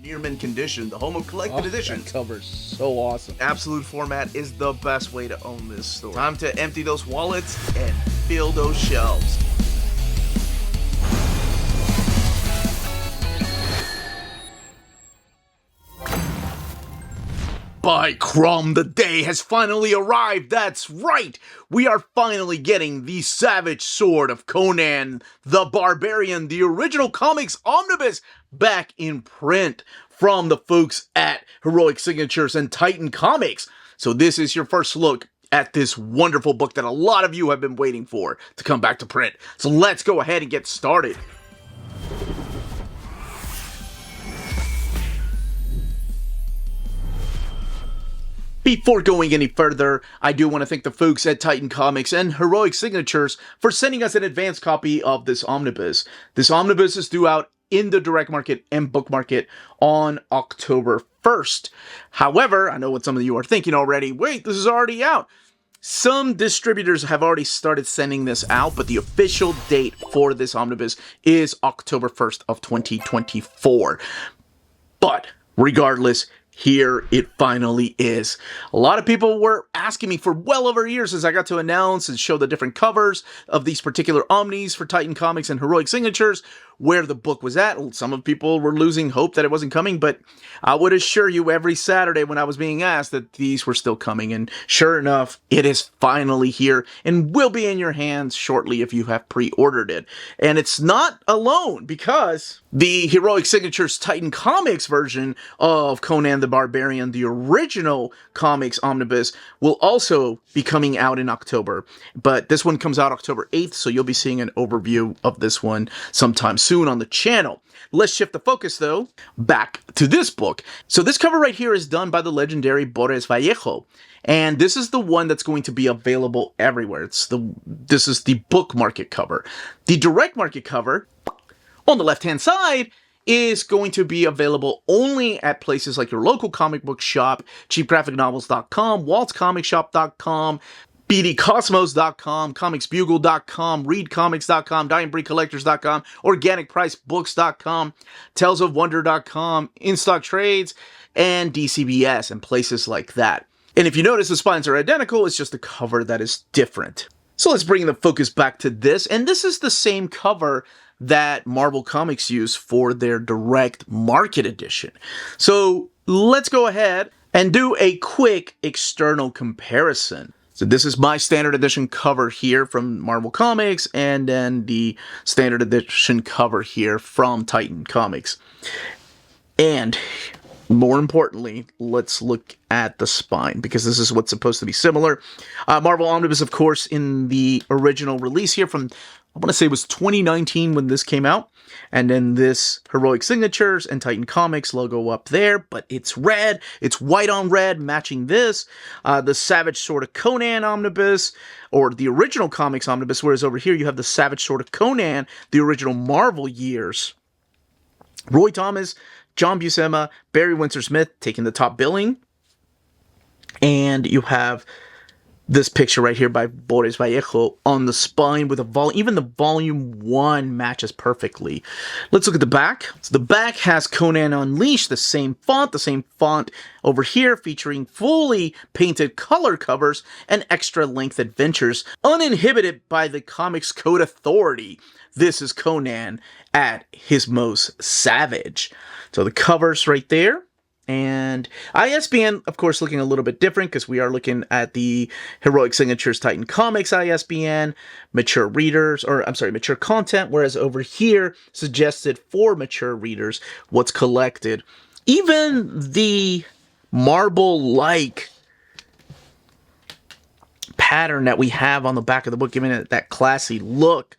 near mint condition, the home of collected edition. That cover's so awesome. Absolute format is the best way to own this store. Time to empty those wallets and fill those shelves. By Crom, the day has finally arrived. That's right. We are finally getting the Savage Sword of Conan, the Barbarian, the original Comics Omnibus, back in print from the folks at Heroic Signatures and Titan Comics. So this is your first look at this wonderful book that a lot of you have been waiting for to come back to print. So let's go ahead and get started. Before going any further, I do want to thank the folks at Titan Comics and Heroic Signatures for sending us an advance copy of this omnibus. This omnibus is due out in the direct market and book market on October 1st. However, I know what some of you are thinking already. Wait, this is already out. Some distributors have already started sending this out, but the official date for this omnibus is October 1st of 2024. But regardless, here it finally is. A lot of people were asking me for well over years as I got to announce and show the different covers of these particular omnis for Titan Comics and Heroic Signatures, where the book was at. Some of people were losing hope that it wasn't coming, but I would assure you every Saturday when I was being asked that these were still coming, and sure enough, it is finally here and will be in your hands shortly if you have pre-ordered it. And it's not alone, because the Heroic Signatures Titan Comics version of Conan the Barbarian, the original Comics Omnibus, will also be coming out in October. But this one comes out October 8th, so you'll be seeing an overview of this one sometime soon on the channel. Let's shift the focus, though, back to this book. So this cover right here is done by the legendary Boris Vallejo. And this is the one that's going to be available everywhere. This is the book market cover. The direct market cover, on the left-hand side, is going to be available only at places like your local comic book shop, cheapgraphicnovels.com, waltzcomicshop.com, bdcosmos.com, comicsbugle.com, readcomics.com, dyingbreedcollectors.com, organicpricebooks.com, talesofwonder.com, InStock Trades, and DCBS, and places like that. And if you notice, the spines are identical, it's just the cover that is different. So let's bring the focus back to this, and this is the same cover that Marvel Comics used for their direct market edition. So let's go ahead and do a quick external comparison. So this is my standard edition cover here from Marvel Comics, and then the standard edition cover here from Titan Comics. And more importantly, let's look at the spine, because this is what's supposed to be similar. Marvel Omnibus, of course, in the original release here from, I want to say it was 2019 when this came out. And then this Heroic Signatures and Titan Comics logo up there, but it's red. It's white on red, matching this. The Savage Sword of Conan Omnibus, or the original Comics Omnibus, whereas over here you have the Savage Sword of Conan, the original Marvel years. Roy Thomas, John Buscema, Barry Windsor-Smith taking the top billing. And you have this picture right here by Boris Vallejo on the spine with a volume. Even the volume 1 matches perfectly. Let's look at the back. So the back has Conan Unleashed, the same font over here, featuring fully painted color covers and extra length adventures, uninhibited by the Comics Code Authority. This is Conan at his most savage. So the covers right there. And ISBN, of course, looking a little bit different because we are looking at the Heroic Signatures Titan Comics ISBN, mature readers, or I'm sorry, mature content, whereas over here, suggested for mature readers, what's collected. Even the marble-like pattern that we have on the back of the book, giving it that classy look,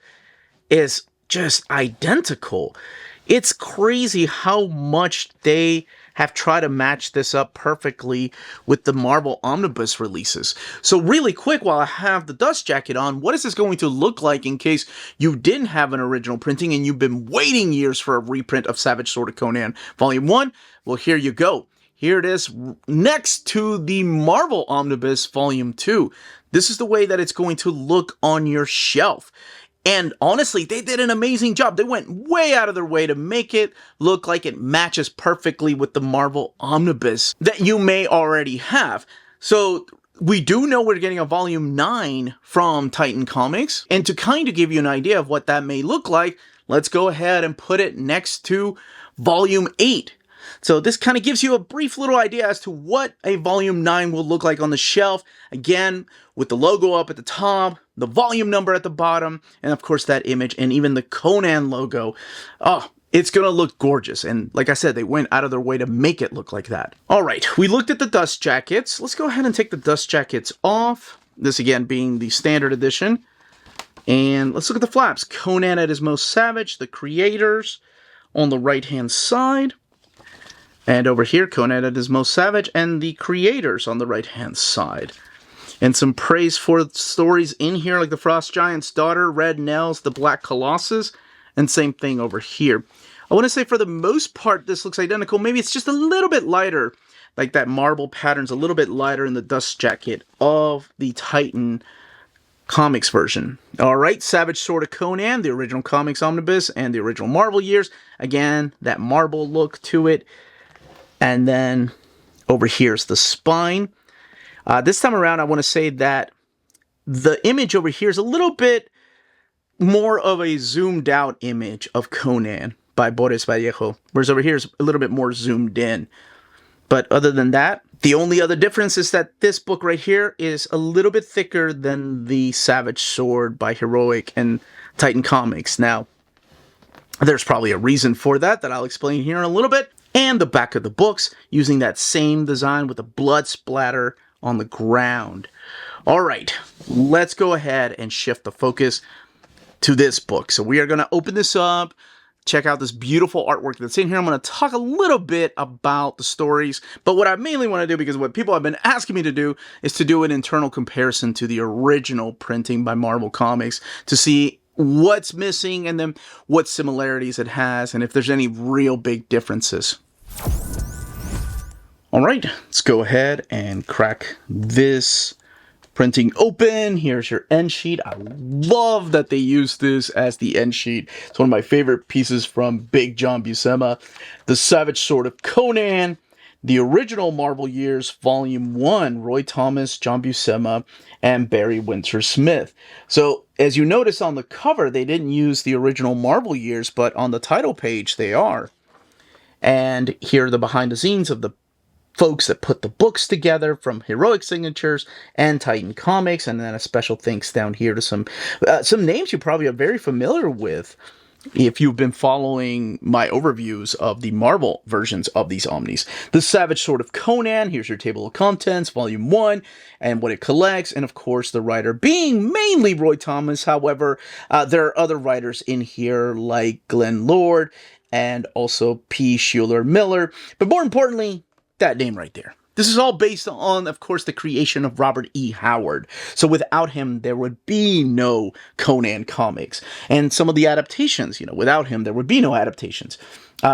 is just identical. It's crazy how much they have tried to match this up perfectly with the Marvel Omnibus releases. So really quick, while I have the dust jacket on, what is this going to look like in case you didn't have an original printing and you've been waiting years for a reprint of Savage Sword of Conan Volume 1? Well, here you go. Here it is next to the Marvel Omnibus Volume 2. This is the way that it's going to look on your shelf. And honestly, they did an amazing job. They went way out of their way to make it look like it matches perfectly with the Marvel Omnibus that you may already have. So we do know we're getting a volume 9 from Titan Comics. And to kind of give you an idea of what that may look like, let's go ahead and put it next to volume 8. So this kind of gives you a brief little idea as to what a volume 9 will look like on the shelf. Again, with the logo up at the top, the volume number at the bottom, and of course that image, and even the Conan logo. Oh, it's going to look gorgeous. And like I said, they went out of their way to make it look like that. All right, we looked at the dust jackets. Let's go ahead and take the dust jackets off. This again being the standard edition. And let's look at the flaps. Conan at his most savage, the creators on the right-hand side. And over here, Conan at his most savage, and the creators on the right-hand side. And some praise for stories in here, like the Frost Giant's Daughter, Red Nels, the Black Colossus, and same thing over here. I want to say for the most part, this looks identical. Maybe it's just a little bit lighter, like that marble pattern's a little bit lighter in the dust jacket of the Titan Comics version. Alright, Savage Sword of Conan, the original Comics Omnibus, and the original Marvel years. Again, that marble look to it. And then over here's the spine. This time around, I want to say that the image over here is a little bit more of a zoomed out image of Conan by Boris Vallejo, whereas over here is a little bit more zoomed in. But other than that, the only other difference is that this book right here is a little bit thicker than the Savage Sword by Heroic and Titan Comics. Now, there's probably a reason for that I'll explain here in a little bit. And the back of the books using that same design with a blood splatter on the ground. All right, let's go ahead and shift the focus to this book. So we are going to open this up, check out this beautiful artwork that's in here. I'm going to talk a little bit about the stories, but what I mainly want to do, because what people have been asking me to do, is to do an internal comparison to the original printing by Marvel Comics to see what's missing and then what similarities it has and if there's any real big differences. All right, let's go ahead and crack this printing open. Here's your end sheet. I love that they use this as the end sheet. It's one of my favorite pieces from Big John Buscema. The Savage Sword of Conan, the original Marvel years, Volume 1, Roy Thomas, John Buscema, and Barry Windsor Smith. So, as you notice on the cover, they didn't use the original Marvel years, but on the title page, they are. And here are the behind the scenes of the folks that put the books together from Heroic Signatures and Titan Comics, and then a special thanks down here to some names you probably are very familiar with if you've been following my overviews of the Marvel versions of these Omnis. The Savage Sword of Conan, here's your table of contents, Volume 1, and what it collects, and of course the writer being mainly Roy Thomas. However, there are other writers in here like Glenn Lord and also P. Schuler Miller, but more importantly, that name right there. This is all based on, of course, the creation of Robert E. Howard. So without him, there would be no Conan comics. And some of the adaptations, without him, there would be no adaptations.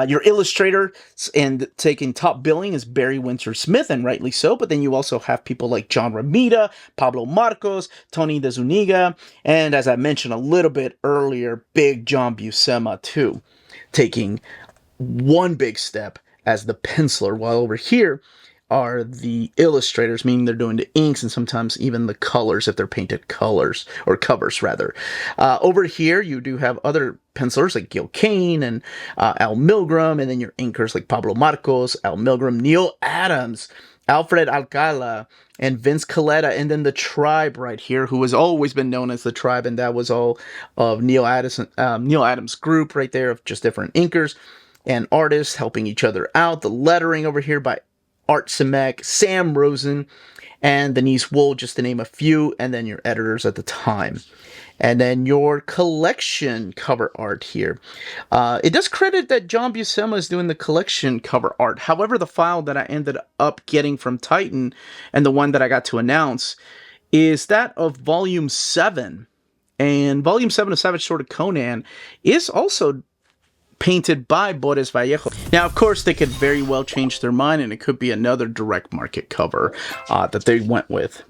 Your illustrator and taking top billing is Barry Windsor Smith, and rightly so, but then you also have people like John Romita, Pablo Marcos, Tony De Zuniga, and as I mentioned a little bit earlier, Big John Buscema too, taking one big step as the penciler, while over here are the illustrators, meaning they're doing the inks and sometimes even the colors if they're painted colors, or covers rather. Over here you do have other pencilers like Gil Kane and Al Milgrom, and then your inkers like Pablo Marcos, Al Milgrom, Neil Adams, Alfred Alcala, and Vince Coletta, and then the Tribe right here, who has always been known as the Tribe, and that was all of Neil Adams' group right there of just different inkers and artists helping each other out. The lettering over here by Art Simek, Sam Rosen, and Denise Wool, just to name a few, and then your editors at the time. And then your collection cover art here. It does credit that John Buscema is doing the collection cover art. However, the file that I ended up getting from Titan, and the one that I got to announce, is that of Volume 7. And Volume 7 of Savage Sword of Conan is also painted by Boris Vallejo. Now, of course, they could very well change their mind, and it could be another direct market cover that they went with.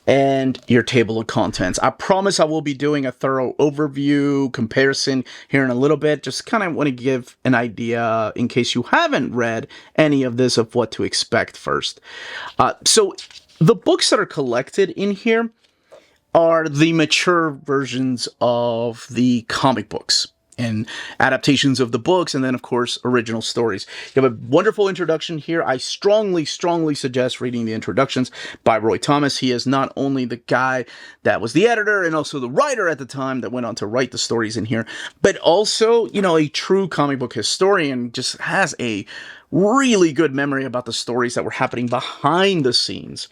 and your table of contents. I promise I will be doing a thorough overview comparison here in a little bit. Just kind of want to give an idea in case you haven't read any of this of what to expect first. So the books that are collected in here are the mature versions of the comic books and adaptations of the books, and then, of course, original stories. You have a wonderful introduction here. I strongly suggest reading the introductions by Roy Thomas. He is not only the guy that was the editor and also the writer at the time that went on to write the stories in here, but also, you know, a true comic book historian, just has a really good memory about the stories that were happening behind the scenes.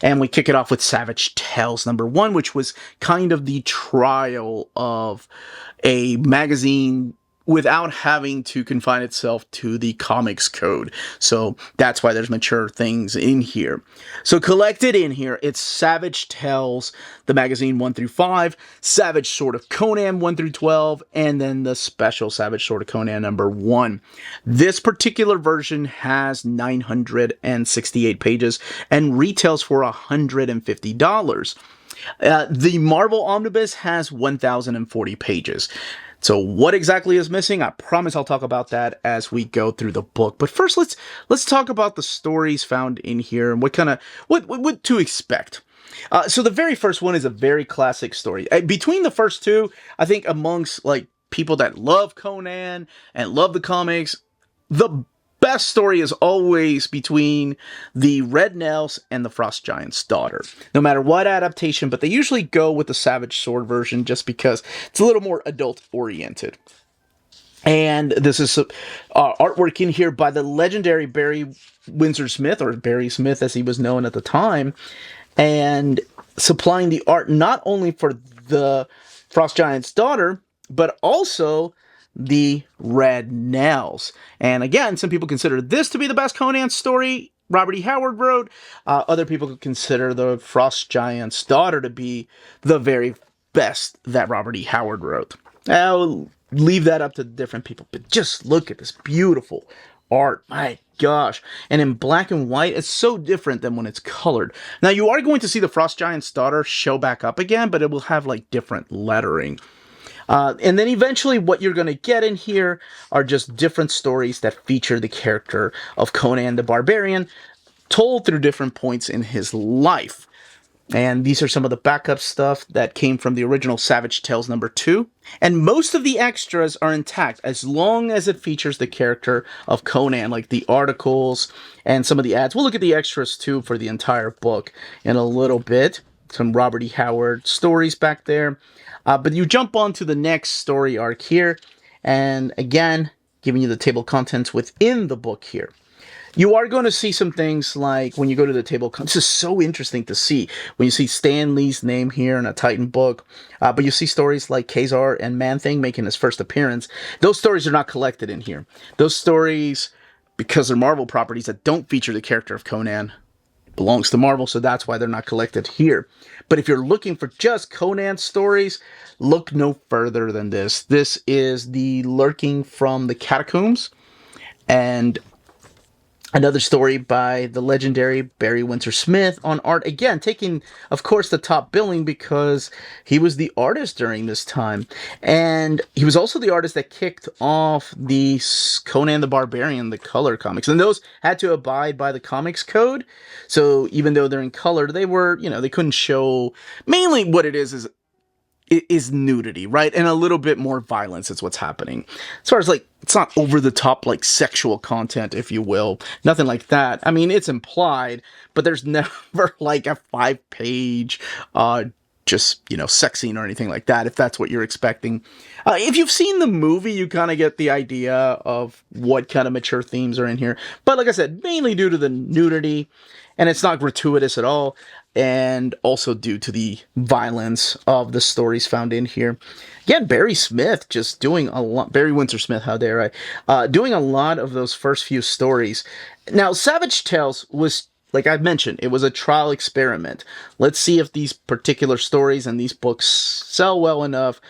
And we kick it off with Savage Tales #1, which was kind of the trial of a magazine without having to confine itself to the comics code. So that's why there's mature things in here. So collected in here, it's Savage Tales, the magazine 1-5, Savage Sword of Conan 1-12, and then the special Savage Sword of Conan #1. This particular version has 968 pages and retails for $150. The Marvel Omnibus has 1,040 pages. So what exactly is missing? I promise I'll talk about that as we go through the book. But first, let's talk about the stories found in here and what to expect. So the very first one is a very classic story. Between the first two, I think amongst like people that love Conan and love the comics, the best story is always between the Red Nails and the Frost Giant's daughter. No matter what adaptation, but they usually go with the Savage Sword version just because it's a little more adult-oriented. And this is artwork in here by the legendary Barry Windsor Smith, or Barry Smith as he was known at the time, and supplying the art not only for the Frost Giant's daughter, but also the Red Nails. And again, some people consider this to be the best Conan story Robert E. Howard wrote. Other people could consider the Frost Giant's daughter to be the very best that Robert E. Howard wrote. I'll leave that up to different people, but just look at this beautiful art. My gosh. And in black and white, it's so different than when it's colored. Now, you are going to see the Frost Giant's daughter show back up again, but it will have like different lettering. And then eventually what you're going to get in here are just different stories that feature the character of Conan the Barbarian, told through different points in his life. And these are some of the backup stuff that came from the original Savage Tales #2. And most of the extras are intact as long as it features the character of Conan, like the articles and some of the ads. We'll look at the extras too for the entire book in a little bit. Some Robert E. Howard stories back there. But you jump on to the next story arc here, and again, giving you the table of contents within the book here. You are going to see some things like when you go to the table of contents. This is so interesting to see when you see Stan Lee's name here in a Titan book, but you see stories like Khazar and Man-Thing making his first appearance. Those stories are not collected in here. Those stories, because they're Marvel properties that don't feature the character of Conan, belongs to Marvel, so that's why they're not collected here. But if you're looking for just Conan stories, look no further than this. This is the Lurking from the Catacombs, and another story by the legendary Barry Windsor Smith on art. Again, taking, of course, the top billing because he was the artist during this time. And he was also the artist that kicked off the Conan the Barbarian, the color comics. And those had to abide by the comics code. So even though they're in color, they were, you know, they couldn't show... Mainly what it is nudity, right? And a little bit more violence is what's happening. As far as, like, it's not over-the-top, like, sexual content, if you will. Nothing like that. I mean, it's implied, but there's never, like, a 5-page, just, you know, sex scene or anything like that, if that's what you're expecting. If you've seen the movie, you kind of get the idea of what kind of mature themes are in here. But like I said, mainly due to the nudity, and it's not gratuitous at all, and also due to the violence of the stories found in here. Again, Barry Smith just doing a lot, Barry Windsor Smith, how dare I, doing a lot of those first few stories. Now, Savage Tales was, like I mentioned, it was a trial experiment. Let's see if these particular stories and these books sell well enough,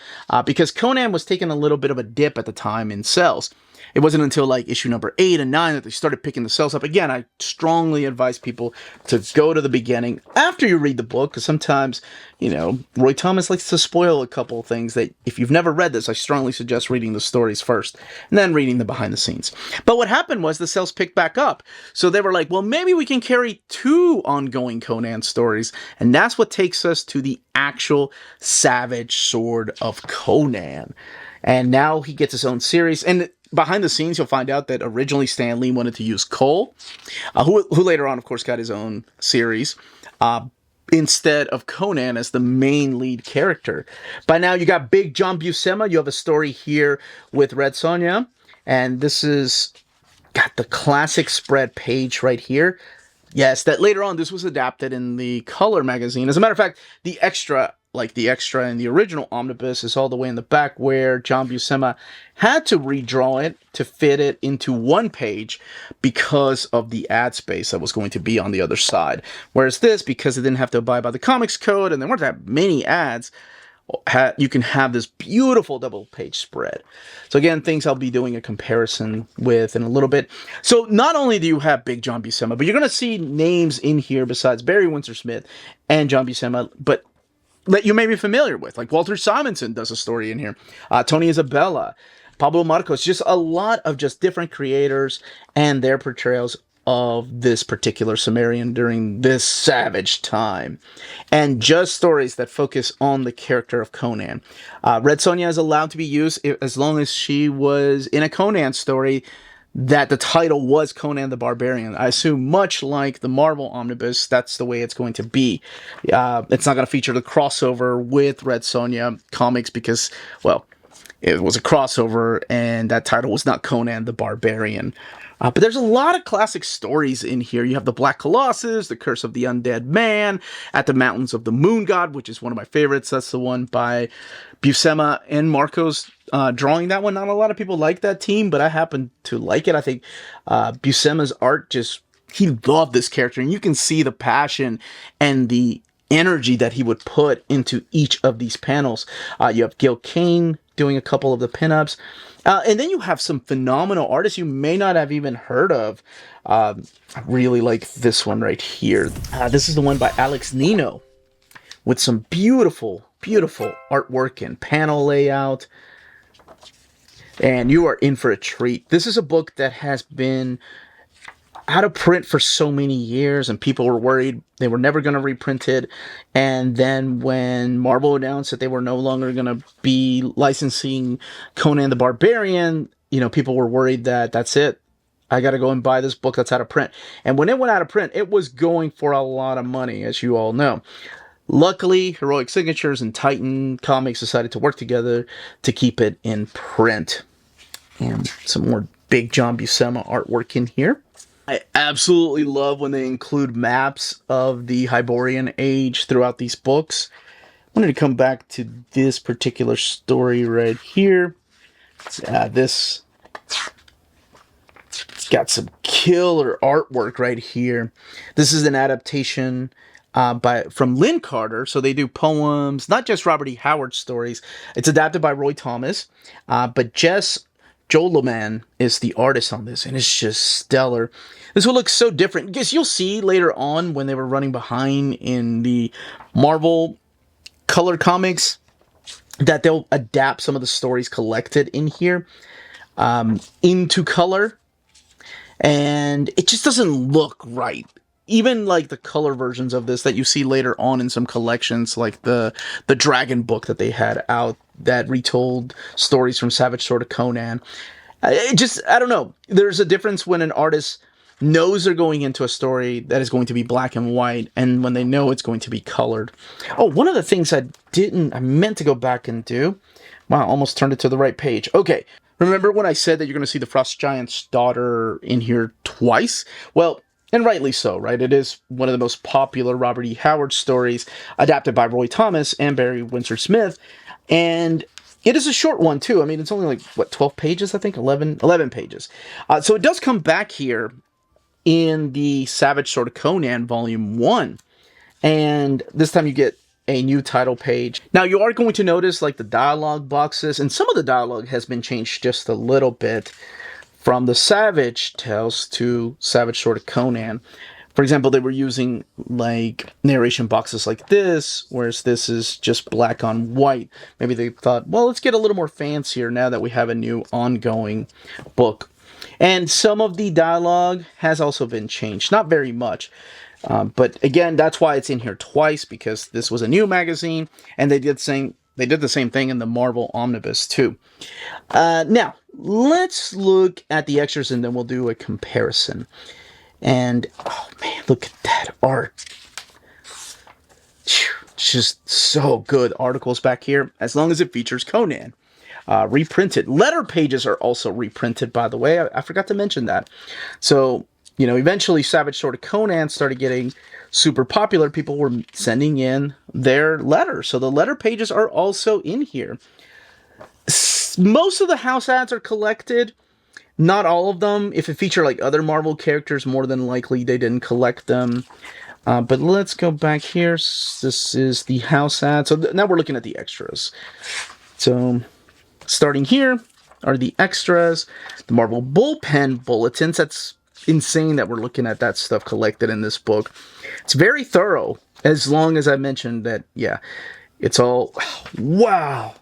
because Conan was taking a little bit of a dip at the time in sales. It wasn't until like issue number 8 and 9 that they started picking the sales up. Again, I strongly advise people to go to the beginning after you read the book, because sometimes, you know, Roy Thomas likes to spoil a couple of things that if you've never read this, I strongly suggest reading the stories first and then reading the behind the scenes. But what happened was the sales picked back up. So they were like, well, maybe we can carry 2 ongoing Conan stories. And that's what takes us to the actual Savage Sword of Conan. And now he gets his own series. And behind the scenes, you'll find out that originally Stan Lee wanted to use Cole, who later on, of course, got his own series, instead of Conan as the main lead character. By now, you got Big John Buscema. You have a story here with Red Sonja. And this is got the classic spread page right here. Yes, that later on, this was adapted in the Color magazine. As a matter of fact, the extra in the original omnibus is all the way in the back, where John Buscema had to redraw it to fit it into one page because of the ad space that was going to be on the other side. Whereas this, because it didn't have to abide by the comics code and there weren't that many ads, you can have this beautiful double page spread. So again, things I'll be doing a comparison with in a little bit. So not only do you have Big John Buscema, but you're going to see names in here besides Barry Windsor-Smith and John Buscema, but that you may be familiar with. Like Walter Simonson does a story in here. Tony Isabella, Pablo Marcos, just a lot of just different creators and their portrayals of this particular Sumerian during this savage time. And just stories that focus on the character of Conan. Red Sonja is allowed to be used as long as she was in a Conan story that the title was Conan the Barbarian. I assume much like the Marvel Omnibus, that's the way it's going to be. It's not going to feature the crossover with Red Sonja comics because, well, it was a crossover and that title was not Conan the Barbarian. But there's a lot of classic stories in here. You have the Black Colossus, the Curse of the Undead Man, At the Mountains of the Moon God, which is one of my favorites. That's the one by Buscema and Marcos drawing that one. Not a lot of people like that team, but I happen to like it. I think Buscema's art he loved this character, and you can see the passion and the energy that he would put into each of these panels. You have Gil Kane doing a couple of the pinups. And then you have some phenomenal artists you may not have even heard of. I really like this one right here. This is the one by Alex Nino with some beautiful, beautiful artwork and panel layout. And you are in for a treat. This is a book that has been out of print for so many years, and people were worried they were never going to reprint it. And then when Marvel announced that they were no longer going to be licensing Conan the Barbarian, you know, people were worried that that's it. I got to go and buy this book that's out of print. And when it went out of print, it was going for a lot of money, as you all know. Luckily, Heroic Signatures and Titan Comics decided to work together to keep it in print. And some more Big John Buscema artwork in here. I absolutely love when they include maps of the Hyborian age throughout these books. I wanted to come back to this particular story right here. This got some killer artwork right here. This is an adaptation from Lynn Carter. So they do poems, not just Robert E. Howard stories. It's adapted by Roy Thomas, but Jess Joliman is the artist on this, and it's just stellar. This will look so different, because you'll see later on when they were running behind in the Marvel color comics that they'll adapt some of the stories collected in here into color, and it just doesn't look right. Even like the color versions of this that you see later on in some collections, like the Dragon book that they had out that retold stories from Savage Sword of Conan. I don't know. There's a difference when an artist knows they're going into a story that is going to be black and white, and when they know it's going to be colored. Oh, one of the things I meant to go back and do. Wow, almost turned it to the right page. Okay. Remember when I said that you're going to see the Frost Giant's daughter in here twice? Well, and rightly so, right? It is one of the most popular Robert E. Howard stories, adapted by Roy Thomas and Barry Windsor-Smith. And it is a short one, too. I mean, it's only like, 12 pages, I think? 11 pages. So it does come back here in the Savage Sword of Conan Volume 1. And this time you get a new title page. Now, you are going to notice, like, the dialogue boxes, and some of the dialogue has been changed just a little bit. from the Savage Tales to Savage Sword of Conan. For example, they were using like narration boxes like this, whereas this is just black on white. Maybe they thought, well, let's get a little more fancier now that we have a new ongoing book. And some of the dialogue has also been changed, not very much. But again, that's why it's in here twice, because this was a new magazine, and they did the same thing in the Marvel Omnibus too. Now, let's look at the extras, and then we'll do a comparison. And, oh man, look at that art. Just so good. Articles back here, as long as it features Conan. Reprinted. Letter pages are also reprinted, by the way. I forgot to mention that. So, you know, eventually Savage Sword of Conan started getting super popular. People were sending in their letters. So the letter pages are also in here. Most of the house ads are collected. Not all of them. If it feature like other Marvel characters, more than likely they didn't collect them. But let's go back here. This is the house ad. So now we're looking at the extras. So starting here are the extras. The Marvel Bullpen Bulletins. That's insane that we're looking at that stuff collected in this book. It's very thorough, as long as I mentioned that, yeah, it's all, wow.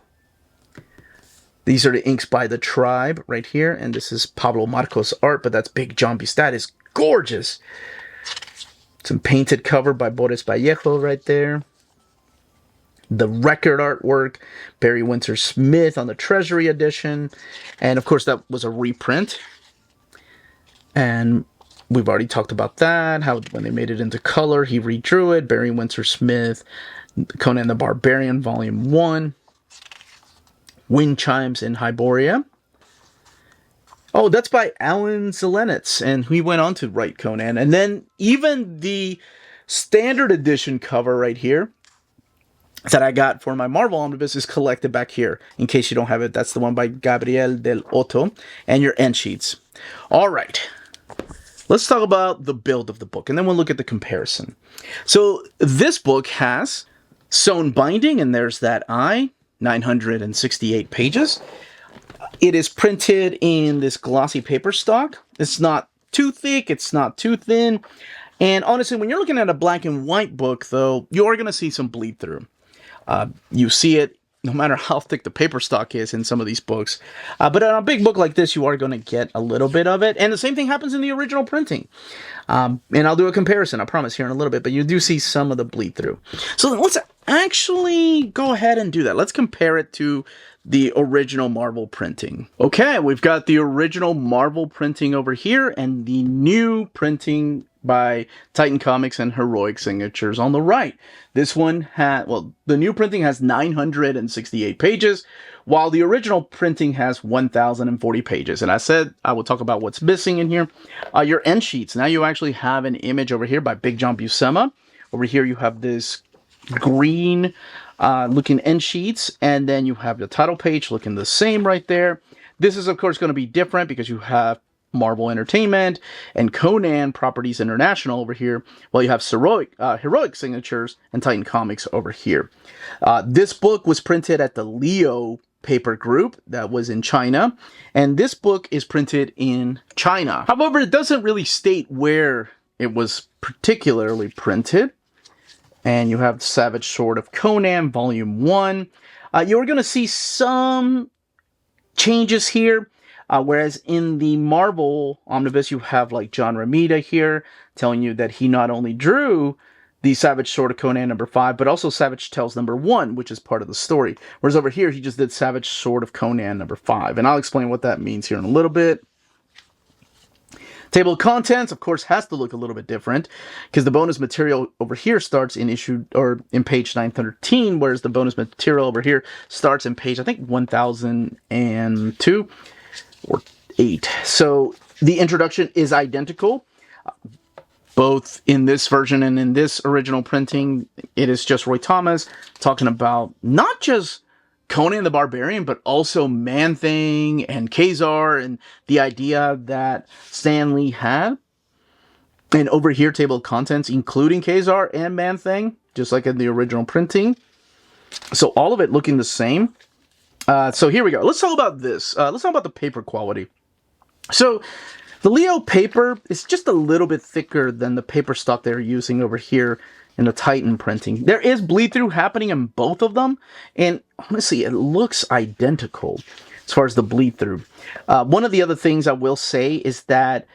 These are the inks by the Tribe right here, and this is Pablo Marcos art, but that's Big John Beast. That is gorgeous. Some painted cover by Boris Vallejo right there. The record artwork, Barry Windsor Smith on the Treasury edition, and of course that was a reprint. And we've already talked about that, how when they made it into color, he redrew it. Barry Windsor Smith, Conan the Barbarian, Volume 1. Wind Chimes in Hyboria. Oh, that's by Alan Zelenitz, and he went on to write Conan. And then even the standard edition cover right here that I got for my Marvel Omnibus is collected back here. In case you don't have it, that's the one by Gabriel Del Otto, and your end sheets. All right. Let's talk about the build of the book, and then we'll look at the comparison. So this book has sewn binding, and there's that eye. 968 pages. It is printed in this glossy paper stock. It's not too thick, it's not too thin. And honestly, when you're looking at a black and white book, though, you are going to see some bleed through. You see it no matter how thick the paper stock is in some of these books. But on a big book like this, you are going to get a little bit of it. And the same thing happens in the original printing. And I'll do a comparison, I promise, here in a little bit. But you do see some of the bleed through. So let's actually go ahead and do that. Let's compare it to the original Marvel printing. Okay, we've got the original Marvel printing over here and the new printing by Titan Comics and Heroic Signatures on the right. This one had, well, the new printing has 968 pages, while the original printing has 1,040 pages. And I said I will talk about what's missing in here. Your end sheets. Now you actually have an image over here by Big John Buscema. Over here you have this green looking end sheets, and then you have the title page looking the same right there. This is of course going to be different because you have Marvel Entertainment and Conan Properties International over here, while you have Heroic Signatures and Titan Comics over here. This book was printed at the Leo paper group that was in China, and this book is printed in China. However, it doesn't really state where it was particularly printed. And you have Savage Sword of Conan, Volume 1. You're going to see some changes here. Whereas in the Marvel Omnibus, you have like John Romita here telling you that he not only drew the Savage Sword of Conan #5, but also Savage Tales #1, which is part of the story. Whereas over here, he just did Savage Sword of Conan #5. And I'll explain what that means here in a little bit. Table of contents, of course, has to look a little bit different because the bonus material over here starts in page 913, whereas the bonus material over here starts in page, I think, 1002 or 8. So the introduction is identical, both in this version and in this original printing. It is just Roy Thomas talking about not just Conan the Barbarian, but also Man-Thing and Khazar and the idea that Stan Lee had. And over here, table of contents, including Khazar and Man-Thing, just like in the original printing. So all of it looking the same. So here we go. Let's talk about this. Let's talk about the paper quality. So the Leo paper is just a little bit thicker than the paper stock they're using over here in the Titan printing. There is bleed through happening in both of them, and honestly, it looks identical as far as the bleed through. One of the other things I will say is that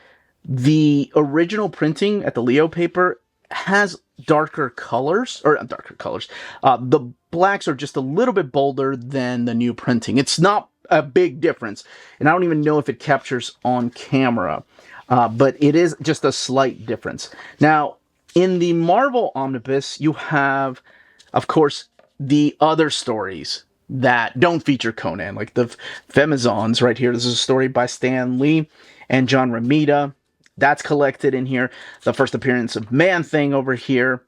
the original printing at the Leo paper has darker colors, or darker colors. The blacks are just a little bit bolder than the new printing. It's not a big difference, and I don't even know if it captures on camera, but it is just a slight difference. Now, in the Marvel Omnibus, you have, of course, the other stories that don't feature Conan, like the Femizons right here. This is a story by Stan Lee and John Romita. That's collected in here. The first appearance of Man-Thing over here.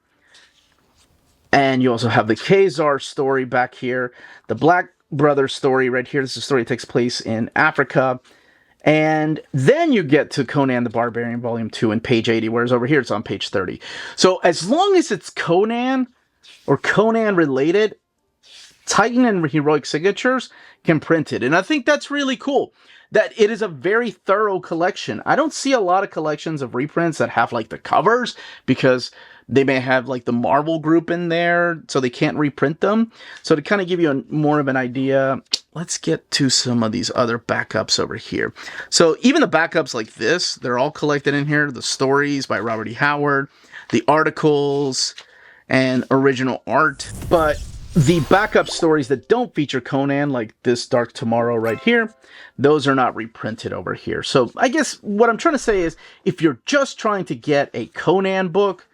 And you also have the Khazar story back here. The Black Brothers story right here. This is a story that takes place in Africa. And then you get to Conan the Barbarian Volume 2 in page 80, whereas over here it's on page 30. So as long as it's Conan or Conan related, Titan and Heroic Signatures can print it. And I think that's really cool, that it is a very thorough collection. I don't see a lot of collections of reprints that have like the covers, because they may have like the Marvel group in there, so they can't reprint them. So to kind of give you more of an idea, let's get to some of these other backups over here. So even the backups like this, they're all collected in here. The stories by Robert E. Howard, the articles, and original art. But the backup stories that don't feature Conan, like this Dark Tomorrow right here, those are not reprinted over here. So I guess what I'm trying to say is, if you're just trying to get a Conan book,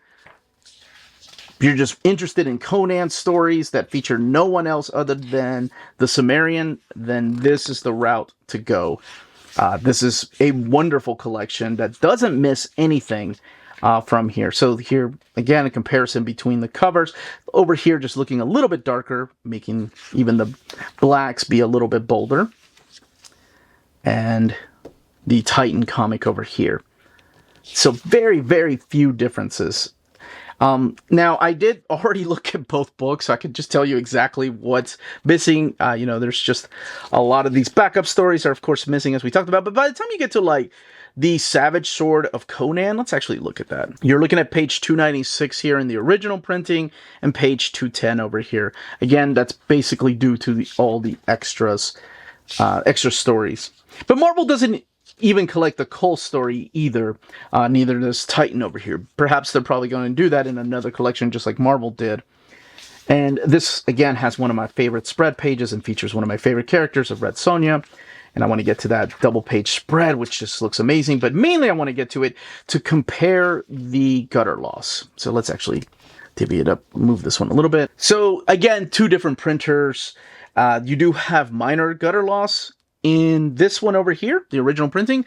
you're just interested in Conan stories that feature no one else other than the Sumerian, then this is the route to go. This is a wonderful collection that doesn't miss anything from here. So here, again, a comparison between the covers. Over here, just looking a little bit darker, making even the blacks be a little bit bolder. And the Titan comic over here. So very, very few differences. Now, I did already look at both books, so I could just tell you exactly what's missing. There's just a lot of these backup stories are, of course, missing, as we talked about. But by the time you get to, like, the Savage Sword of Conan, let's actually look at that. You're looking at page 296 here in the original printing, and page 210 over here. Again, that's basically due to all the extras, extra stories. But Marvel doesn't even collect the Cole story either. Neither does Titan over here. Perhaps they're probably going to do that in another collection, just like Marvel did. And this, again, has one of my favorite spread pages and features one of my favorite characters of Red Sonja. And I want to get to that double page spread, which just looks amazing. But mainly I want to get to it to compare the gutter loss. So let's actually divvy it up, move this one a little bit. So again, two different printers. You do have minor gutter loss in this one over here, the original printing,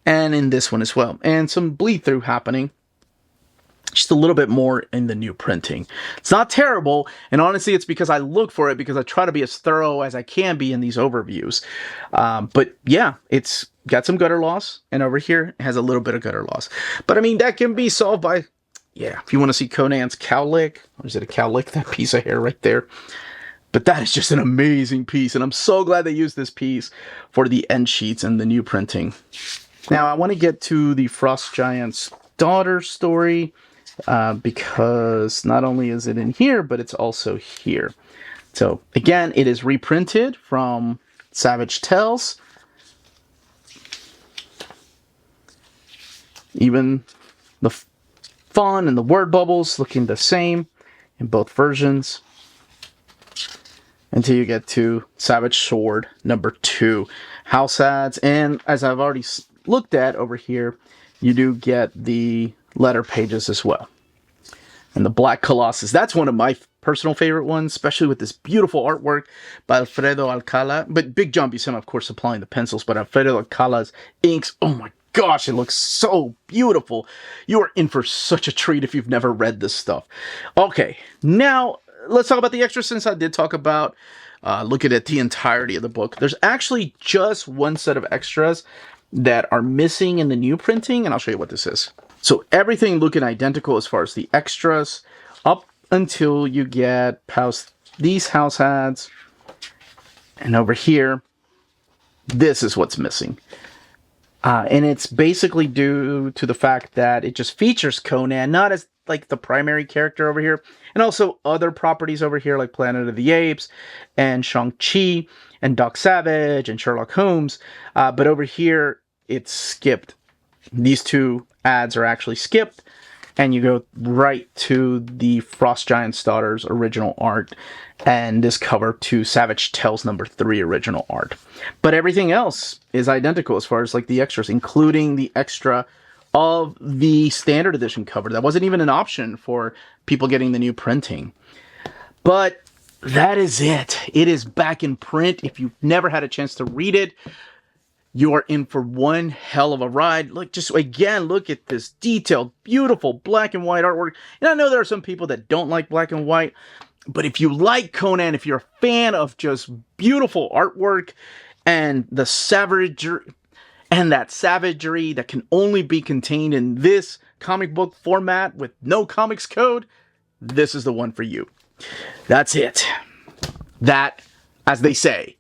and in this one as well. And some bleed through happening, just a little bit more in the new printing. It's not terrible, and honestly, it's because I look for it, because I try to be as thorough as I can be in these overviews. But yeah, it's got some gutter loss, and over here, it has a little bit of gutter loss. But I mean, that can be solved by, yeah, if you want to see Conan's cowlick, or is it a cowlick, that piece of hair right there? But that is just an amazing piece, and I'm so glad they used this piece for the end sheets and the new printing. Now, I want to get to the Frost Giant's daughter story, because not only is it in here, but it's also here. So, again, it is reprinted from Savage Tales. Even the font and the word bubbles looking the same in both versions, until you get to Savage Sword number 2, house ads. And as I've already looked at over here, you do get the letter pages as well. And the Black Colossus, that's one of my personal favorite ones, especially with this beautiful artwork by Alfredo Alcala. But Big John Buscema, of course, supplying the pencils, but Alfredo Alcala's inks, oh my gosh, it looks so beautiful. You are in for such a treat if you've never read this stuff. Okay, now let's talk about the extras, since I did talk about looking at the entirety of the book. There's actually just one set of extras that are missing in the new printing, and I'll show you what this is. So everything looking identical as far as the extras, up until you get past these house ads. And over here, this is what's missing. And it's basically due to the fact that it just features Conan, not as like the primary character over here, and also other properties over here like Planet of the Apes and Shang-Chi and Doc Savage and Sherlock Holmes. But over here, it's skipped. These two ads are actually skipped, and you go right to the Frost Giant's Daughter's original art, and this cover to Savage Tales #3 original art. But everything else is identical as far as like the extras, including the extra of the standard edition cover. That wasn't even an option for people getting the new printing. But that is it. It is back in print. If you've never had a chance to read it, you are in for one hell of a ride. Look, just again, look at this detailed, beautiful black and white artwork. And I know there are some people that don't like black and white, but if you like Conan, if you're a fan of just beautiful artwork and the savagery and that savagery that can only be contained in this comic book format with no comics code, this is the one for you. That's it. That, as they say,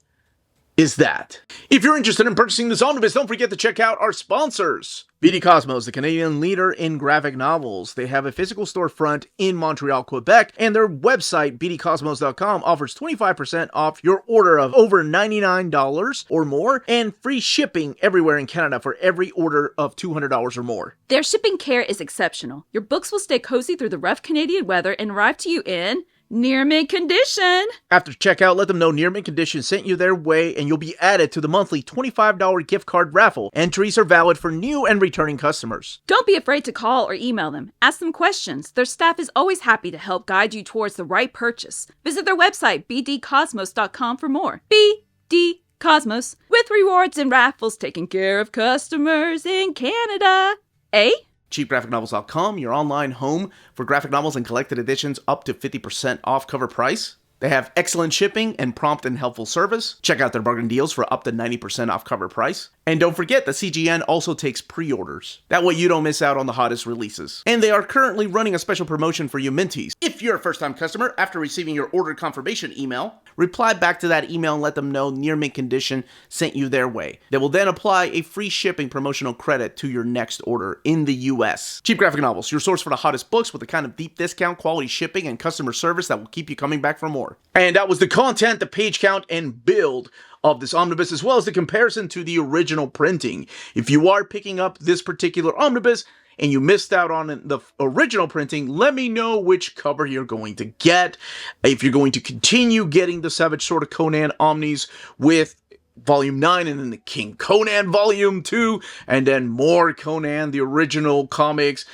is that. If you're interested in purchasing this omnibus, don't forget to check out our sponsors. BD Cosmos, the Canadian leader in graphic novels. They have a physical storefront in Montreal, Quebec, and their website, bdcosmos.com, offers 25% off your order of over $99 or more, and free shipping everywhere in Canada for every order of $200 or more. Their shipping care is exceptional. Your books will stay cozy through the rough Canadian weather and arrive to you in near mint condition. After checkout, let them know Near Mint Condition sent you their way, and you'll be added to the monthly $25 gift card raffle. Entries are valid for new and returning customers. Don't be afraid to call or email them. Ask them questions. Their staff is always happy to help guide you towards the right purchase. Visit their website, bdcosmos.com, for more. BD Cosmos, with rewards and raffles taking care of customers in Canada. Eh? CheapGraphicNovels.com, your online home for graphic novels and collected editions up to 50% off cover price. They have excellent shipping and prompt and helpful service. Check out their bargain deals for up to 90% off cover price. And don't forget that CGN also takes pre-orders. That way you don't miss out on the hottest releases. And they are currently running a special promotion for you Minties. If you're a first-time customer, after receiving your order confirmation email, reply back to that email and let them know Near Mint Condition sent you their way. They will then apply a free shipping promotional credit to your next order in the US. Cheap Graphic Novels, your source for the hottest books with the kind of deep discount, quality shipping, and customer service that will keep you coming back for more. And that was the content, the page count, and build of this omnibus, as well as the comparison to the original printing. If you are picking up this particular omnibus and you missed out on the original printing, let me know which cover you're going to get. If you're going to continue getting the Savage Sword of Conan Omnis with Volume 9 and then the King Conan Volume 2, and then more Conan, the original comics,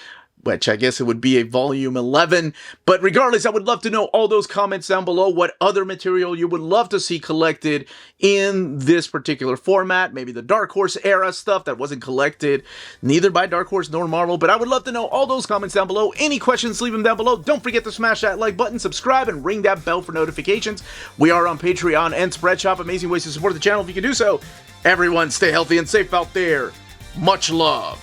which I guess it would be a Volume 11. But regardless, I would love to know all those comments down below, what other material you would love to see collected in this particular format. Maybe the Dark Horse era stuff that wasn't collected, neither by Dark Horse nor Marvel. But I would love to know all those comments down below. Any questions, leave them down below. Don't forget to smash that like button, subscribe, and ring that bell for notifications. We are on Patreon and Spreadshop. Amazing ways to support the channel if you can do so. Everyone stay healthy and safe out there. Much love.